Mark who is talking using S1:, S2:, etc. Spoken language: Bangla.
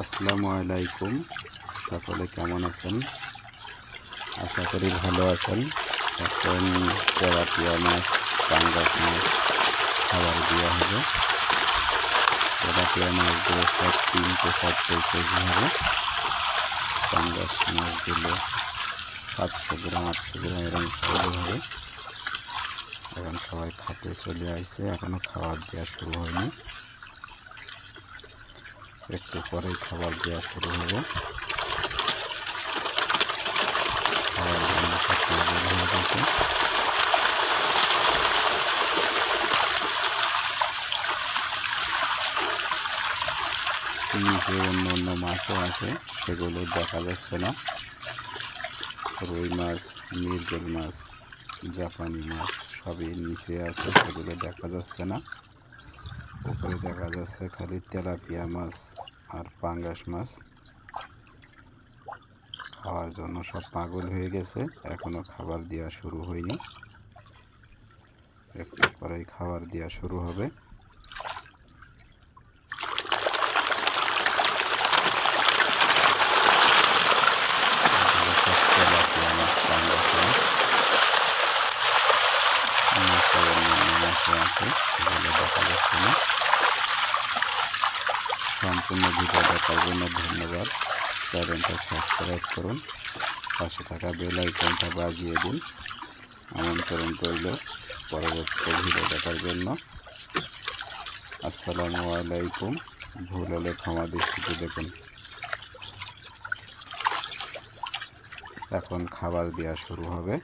S1: আসসালামু আলাইকুম। সকলে কেমন আছেন? আশা করি ভালো আছেন। এখন তেলাপিয়া মাছ, পাঙ্গাস মাছ খাবার দেওয়া হবে। তেলাপিয়া মাছগুলো সব 3-4 কেজি হবে। পাঙ্গাস মাছগুলো 700 গ্রাম 800 গ্রাম এরকম সাইজের হবে। এখন সবাই খাতে চলে আসছে, এখনো খাবার দেওয়া শুরু হয়নি। একটু পরেই খাবার দেওয়া শুরু হবে। খাবার জন্য সব তৈরি হয়ে গেছে। নিচে অন্য অন্য মাছও আছে, সেগুলো দেখা যাচ্ছে না। রুই মাছ, মৃগেল মাছ, জাপানি মাছ সবই নিচে আছে, সেগুলো দেখা যাচ্ছে না। উপরে দেখা যাচ্ছে খালি তেলাপিয়া মাছ আর পাঙ্গাস মাছ। খাওয়ার জন্য সব পাগল হয়ে গেছে, এখনো খাবার দেওয়া শুরু হয়নি। একটু পরেই খাবার দেওয়া শুরু হবে। তেলাপিয়া মাছ, পাঙ্গাস মাছ, আছে সেগুলো দেখা যাচ্ছে না। সম্পূর্ণ ভিডিও দেখার জন্য ধন্যবাদ। চ্যানেলটা সাবস্ক্রাইব করুন, পাশে থাকা বেল আইকনটা বাজিয়ে দিন। আমন্ত্রণ রইল পরবর্তী ভিডিও দেখার জন্য। আসসালামু আলাইকুম। ভুল হলে ক্ষমা দৃষ্টিতে দেখুন। এখন খাবার দেওয়া শুরু হবে।